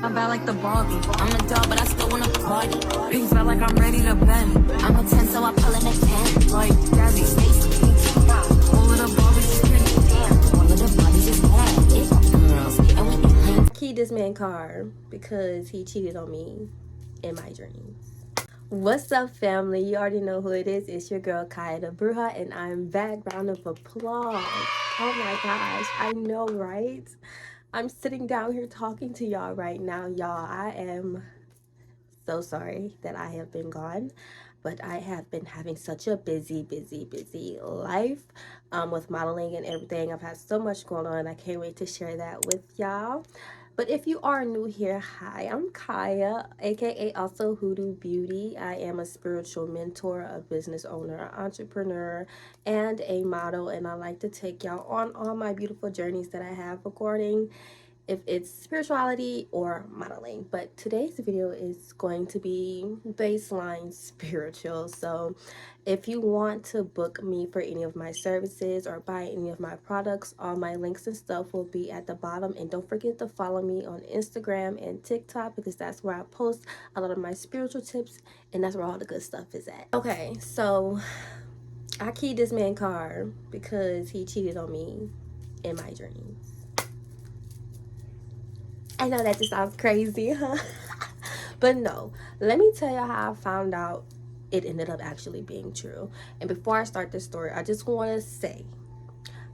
I'm bad like the Barbie. I'm a dog, but I still wanna party. Pink felt like I'm ready to bend. I'm a 10, so I pull in a 10. Like Gabby, Stacey, all of the Barbies is pretty. Damn, all of the Barbies is bad. It's girls, and we be playing. Key this man car because he cheated on me in my dreams. What's up, family? You already know who it is. It's your girl Kaya the Bruja, and I'm back. Round of applause. Oh my gosh, I know, right? I'm sitting down here talking to y'all right now. Y'all, I am so sorry that I have been gone, but I have been having such a busy life with modeling and everything. I've had so much going on. I can't wait to share that with y'all. But if you are new here, hi, I'm Kaya, aka also Hoodoo Beauty. I am a spiritual mentor, a business owner, entrepreneur, and a model, and I like to take y'all on all my beautiful journeys that I have regarding if it's spirituality or modeling. But today's video is going to be baseline spiritual. So if you want to book me for any of my services or buy any of my products, all my links and stuff will be at the bottom. And don't forget to follow me on Instagram and TikTok, because that's where I post a lot of my spiritual tips, and that's where all the good stuff is at. Okay, so I keyed this man car because he cheated on me in my dreams. I know that just sounds crazy, huh? But no, let me tell you how I found out it ended up actually being true. And before I start this story, I just want to say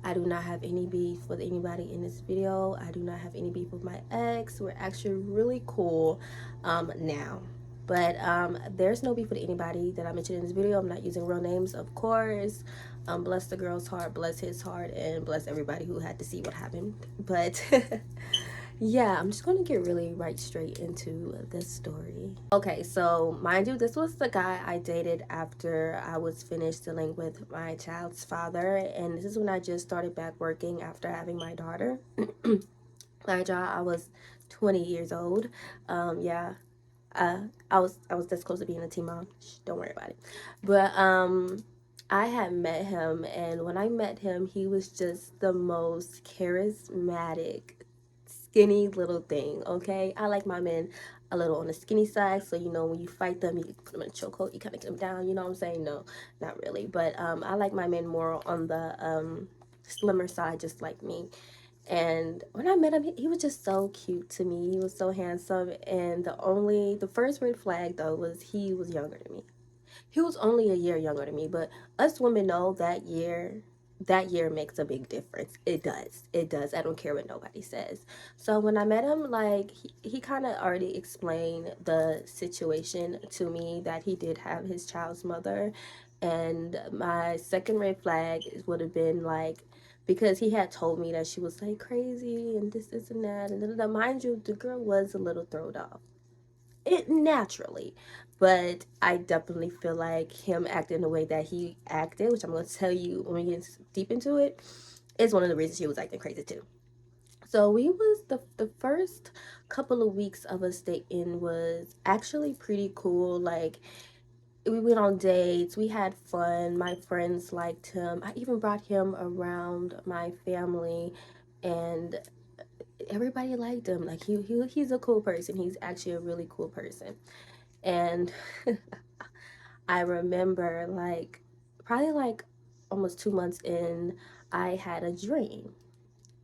I do not have any beef with anybody in this video. I do not have any beef with my ex. We're actually really cool now. But there's no beef with anybody that I mentioned in this video. I'm not using real names, of course. Bless the girl's heart, bless his heart, and bless everybody who had to see what happened. But yeah, I'm just going to get really right straight into this story. Okay, so mind you, this was the guy I dated after I was finished dealing with my child's father, and this is when I just started back working after having my daughter. My job, I was 20 years old. Yeah, I was this close to being a teen mom. Shh, don't worry about it. But I had met him, and when I met him, he was just the most charismatic, skinny little thing. Okay, I like my men a little on the skinny side, so you know when you fight them, you put them in a chokehold, you kind of get them down. You know what I'm saying? No, not really, but I like my men more on the slimmer side, just like me. And when I met him, he was just so cute to me. He was so handsome. And the first red flag though was he was younger than me. He was only a year younger than me, but us women know that year makes a big difference. It does. I don't care what nobody says. So when I met him, like he kind of already explained the situation to me, that he did have his child's mother. And my second red flag would have been like, because he had told me that she was like crazy and this and that, and then mind you, the girl was a little thrown off, it naturally, but I definitely feel like him acting the way that he acted, which I'm going to tell you when we get deep into it, is one of the reasons she was acting crazy too. So we was the first couple of weeks of us dating was actually pretty cool. Like, we went on dates, we had fun, my friends liked him, I even brought him around my family, and everybody liked him. Like he's a cool person. He's actually a really cool person. And I remember like probably like almost 2 months in, I had a dream.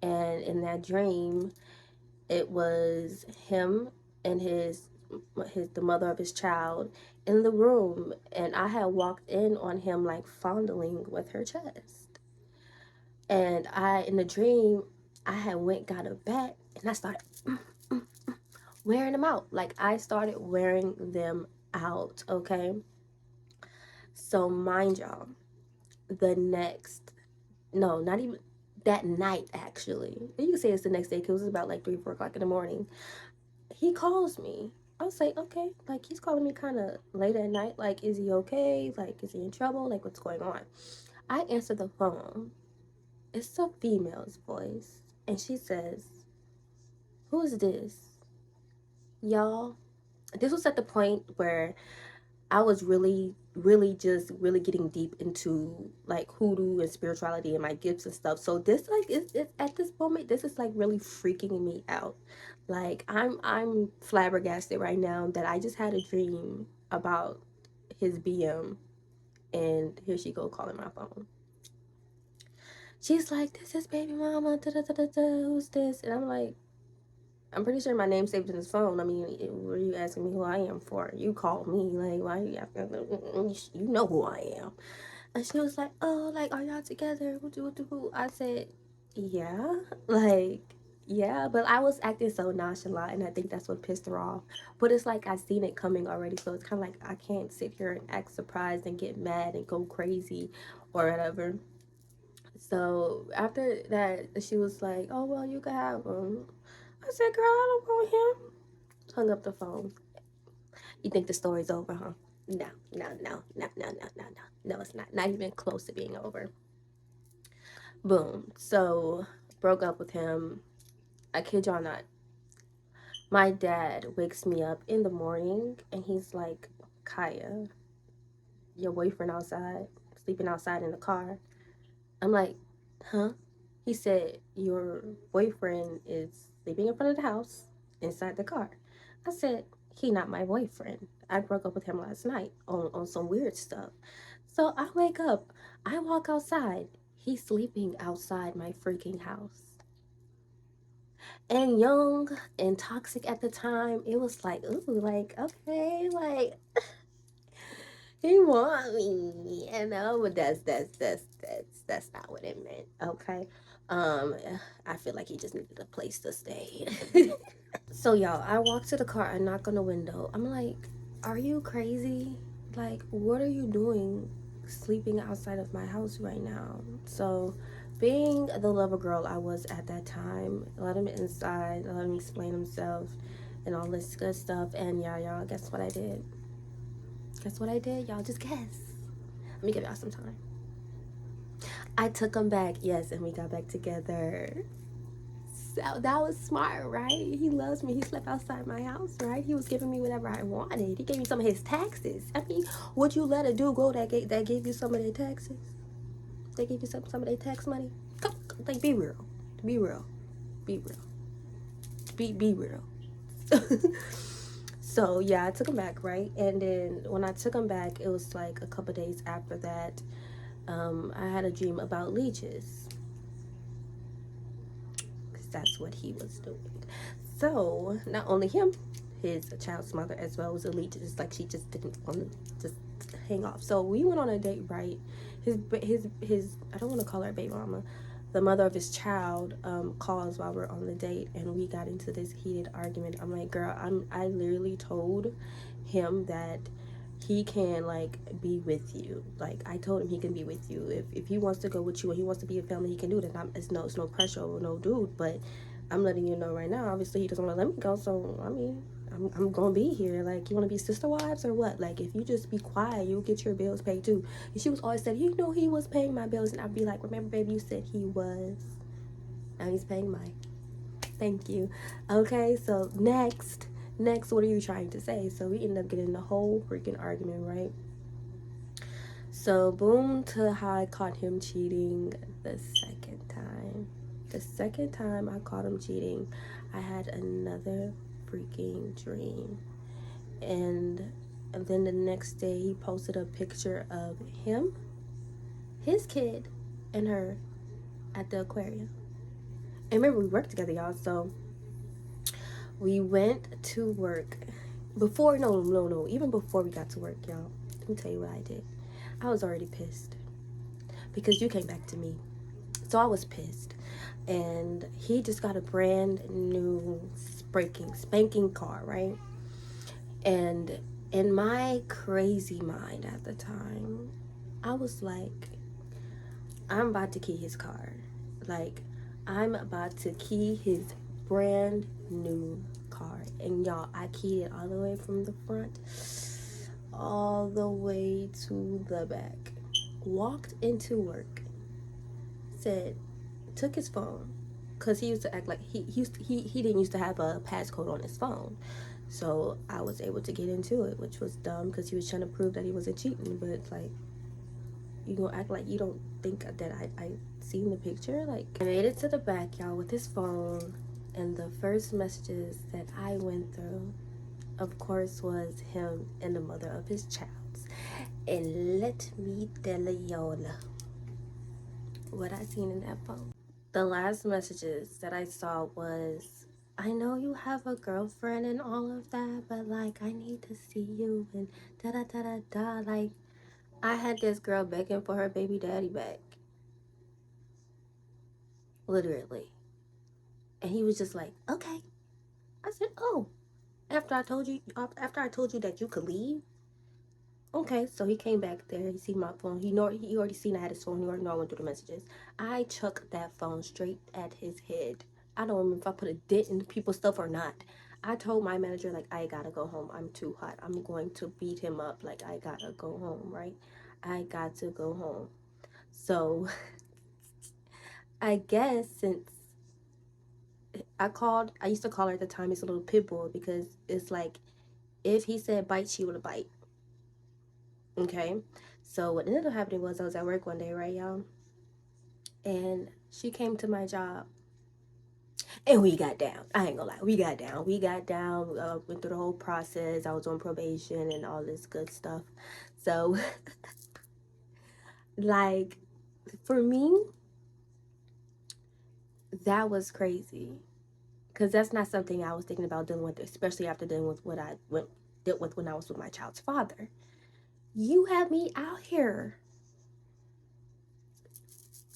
And in that dream, it was him and his the mother of his child in the room, and I had walked in on him like fondling with her chest. And I in the dream, I had went got a bat and I started wearing them out. Like I started wearing them out, okay? So mind y'all, the next, no, not even that night actually. You can say it's the next day because it was about like 3, 4 o'clock in the morning. He calls me. I was like, okay, like he's calling me kind of late at night. Like, is he okay? Like, is he in trouble? Like, what's going on? I answer the phone. It's a female's voice, and she says, "Who is this?" Y'all, this was at the point where I was really just really getting deep into like hoodoo and spirituality and my gifts and stuff. So this like is at this moment, this is like really freaking me out. Like I'm flabbergasted right now that I just had a dream about his BM, and here she go calling my phone. She's like, "This is baby mama. Da, da, da, da, da. Who's this?" And I'm like, I'm pretty sure my name's saved in his phone. I mean, what are you asking me who I am for? You called me. Like, why are you asking? You know who I am. And she was like, "Oh, like, are y'all together?" I said, "Yeah." Like, yeah. But I was acting so nonchalant, and I think that's what pissed her off. But it's like I seen it coming already. So it's kind of like I can't sit here and act surprised and get mad and go crazy or whatever. So after that, she was like, "Oh, well, you can have him." I said, "Girl, I don't want him." Hung up the phone. You think the story's over, huh? No, no, no, no, no, no, no, no. No, it's not. Not even close to being over. Boom. So, broke up with him. I kid y'all not. My dad wakes me up in the morning and he's like, "Kaya, your boyfriend outside, sleeping outside in the car." I'm like, "Huh?" He said, "Your boyfriend is sleeping in front of the house inside the car." I said, "He not my boyfriend. I broke up with him last night on some weird stuff." So I wake up, I walk outside. He's sleeping outside my freaking house. And young and toxic at the time, it was like, ooh, like, okay, like he want me, you know, but that's not what it meant. Okay. Um, I feel like he just needed a place to stay. So y'all, I walk to the car, I knock on the window. I'm like, are you crazy? Like, what are you doing sleeping outside of my house right now? So being the lover girl I was at that time, let him inside, let him explain himself and all this good stuff. And yeah, y'all, guess what I did? Guess what I did? Y'all just guess. Let me give y'all some time. I took him back, yes, and we got back together. So that was smart, right? He loves me. He slept outside my house, right? He was giving me whatever I wanted. He gave me some of his taxes. I mean, would you let a dude go that gave you some of their taxes? They gave you some of their tax money? Like, be real. Be real. Be real. Be real. So yeah, I took him back, right? And then when I took him back, it was like a couple days after that. I had a dream about leeches, because that's what he was doing. So not only him, his child's mother as well was a leech. It's like she just didn't want to just hang off. So we went on a date, right? His I don't want to call her baby mama. The mother of his child calls while we're on the date, and we got into this heated argument. I'm like, girl, I literally told him that he can like be with you. Like I told him he can be with you. If he wants to go with you and he wants to be a family, he can do it. And it's no pressure or no dude, but I'm letting you know right now. Obviously, he doesn't want to let me go. So I mean, I'm gonna be here. Like, you want to be sister wives or what? Like, if you just be quiet, you'll get your bills paid too. And she was always said, you know, he was paying my bills, and I'd be like, remember, baby, you said he was. Now he's paying mine. Thank you. Okay, so next, what are you trying to say? So we end up getting the whole freaking argument, right? So boom to how I caught him cheating the second time. The second time I caught him cheating, I had another freaking dream. And then the next day he posted a picture of him, his kid, and her at the aquarium. And remember, we worked together, y'all. So we went to work. Before, no. Even before we got to work, y'all. Let me tell you what I did. I was already pissed because you came back to me. So I was pissed. And he just got a brand new spanking car, right? And in my crazy mind at the time, I was like, I'm about to key his car. Like, I'm about to key his brand new car. And y'all, I keyed it all the way from the front, all the way to the back. Walked into work, said, took his phone, because he used to act like he didn't used to have a passcode on his phone. So I was able to get into it, which was dumb because he was trying to prove that he wasn't cheating. But like, you gonna act like you don't think that I seen the picture? Like, I made it to the back, y'all, with his phone, and the first messages that I went through, of course, was him and the mother of his child. And let me tell y'all what I seen in that phone. The last messages that I saw was, I know you have a girlfriend and all of that, but like, I need to see you and da da da da da. Like, I had this girl begging for her baby daddy back. Literally. And he was just like, okay. I said, oh, after I told you that you could leave. Okay, so he came back there. He seen my phone. He already seen I had his phone. He already know I went through the messages. I chucked that phone straight at his head. I don't remember if I put a dent in people's stuff or not. I told my manager, like, I gotta go home. I'm too hot. I'm going to beat him up. Like, I gotta go home, right? I got to go home. So I guess since I used to call her at the time, it's a little pit bull, because it's like, if he said bite, she would bite. Okay? So what ended up happening was I was at work one day, right, y'all? And she came to my job and we got down. I ain't gonna lie, we got down. Went through the whole process. I was on probation and all this good stuff. So, like, for me, that was crazy because that's not something I was thinking about dealing with, especially after dealing with what dealt with when I was with my child's father. You have me out here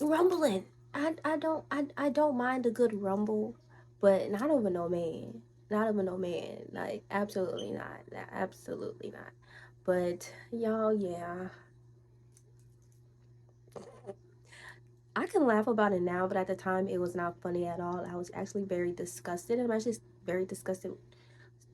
rumbling. I don't mind a good rumble, but not over no man. Not over no man. Like, absolutely not. Absolutely not. But y'all, yeah. I can laugh about it now, but at the time it was not funny at all. I was actually very disgusted, and I'm actually very disgusted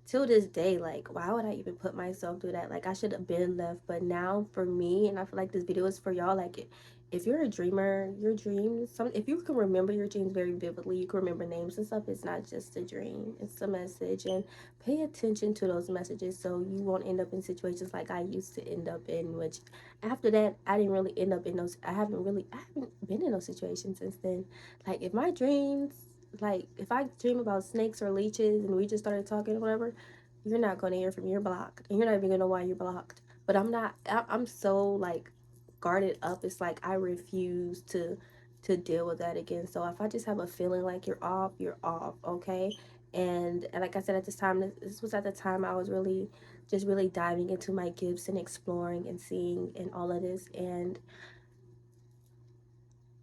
till this day. Like, why would I even put myself through that? Like, I should have been left. But now for me, and I feel like this video is for y'all, like, if you're a dreamer, your dreams, if you can remember your dreams very vividly, you can remember names and stuff, it's not just a dream, it's a message. And pay attention to those messages so you won't end up in situations like I used to end up in, which after that I didn't really end up in those. I haven't been in those situations since then. Like, if my dreams, like, if I dream about snakes or leeches and we just started talking or whatever, you're not going to hear from me. You're blocked. And you're not even going to know why you're blocked. But I'm not, I'm so, like, guarded up. It's like I refuse to deal with that again. So if I just have a feeling like you're off, okay? And like I said, at this time, this was at the time I was really diving into my gifts and exploring and seeing and all of this. And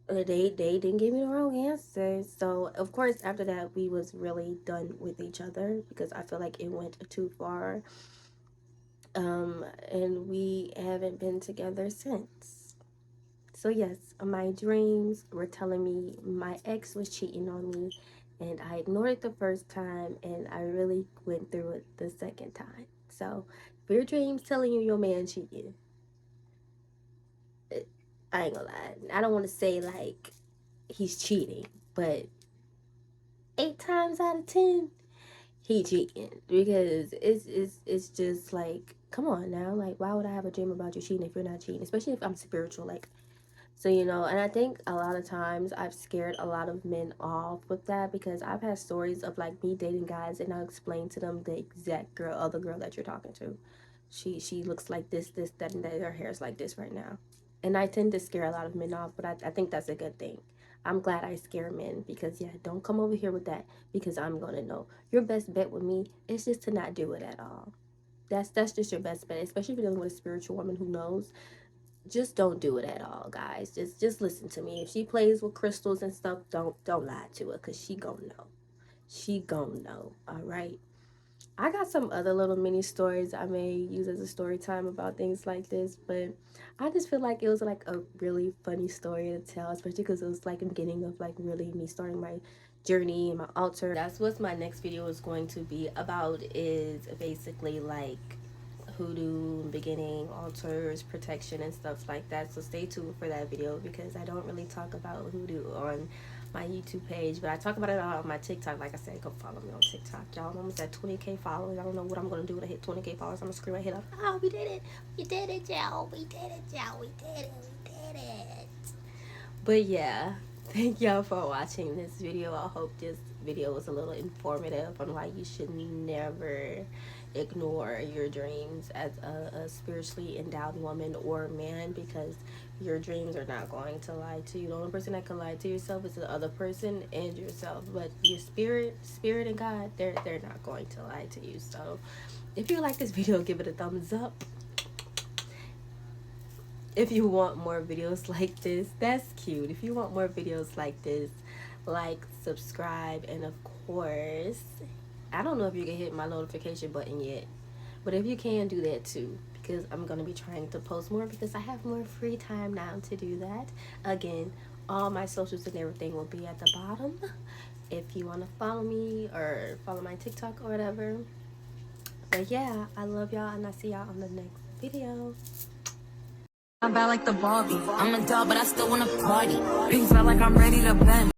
they didn't give me the wrong answer. So of course after that we was really done with each other because I feel like it went too far. And we haven't been together since. So yes, my dreams were telling me my ex was cheating on me, and I ignored it the first time, and I really went through it the second time. So if your dreams telling you your man cheating, I ain't gonna lie, I don't want to say like he's cheating, but 8 times out of 10 he cheating, because it's just like, come on now, like, why would I have a dream about you cheating if you're not cheating, especially if I'm spiritual, like. So, and I think a lot of times I've scared a lot of men off with that, because I've had stories of like me dating guys and I'll explain to them the exact other girl that you're talking to. She looks like this, that, and that. Her hair's like this right now. And I tend to scare a lot of men off, but I think that's a good thing. I'm glad I scare men, because yeah, don't come over here with that, because I'm gonna know. Your best bet with me is just to not do it at all. That's just your best bet, especially if you're dealing with a spiritual woman who knows. Just don't do it at all, guys. Just listen to me. If she plays with crystals and stuff, don't lie to her, because she gonna know. She gonna know. All right. I got some other little mini stories I may use as a story time about things like this, but I just feel like it was like a really funny story to tell, especially because it was like the beginning of like really me starting my journey and my altar. That's what my next video is going to be about, is basically like hoodoo, beginning, altars, protection, and stuff like that. So stay tuned for that video, because I don't really talk about hoodoo on my YouTube page, but I talk about it on my TikTok. Like I said, go follow me on TikTok. Y'all, I'm almost at 20K followers. I don't know what I'm gonna do when I hit 20K followers. I'm gonna scream my head up. Oh, we did it! We did it, y'all! We did it, y'all! We did it! We did it! But yeah, thank y'all for watching this video. I hope this video was a little informative on why you should never ignore your dreams as a spiritually endowed woman or man, because your dreams are not going to lie to you. The only person that can lie to yourself is the other person and yourself, but your spirit and God, they're not going to lie to you. So if you like this video, give it a thumbs up. If you want more videos like this, that's cute. If you want more videos like this, like, subscribe, and of course, I don't know if you can hit my notification button yet, but if you can, do that too, because I'm going to be trying to post more because I have more free time now to do that. Again, all my socials and everything will be at the bottom if you want to follow me or follow my TikTok or whatever. But yeah, I love y'all, and I'll see y'all on the next video. I'm bad like the Barbie. I'm a doll, but I still wanna party. Pink felt like I'm ready to bend.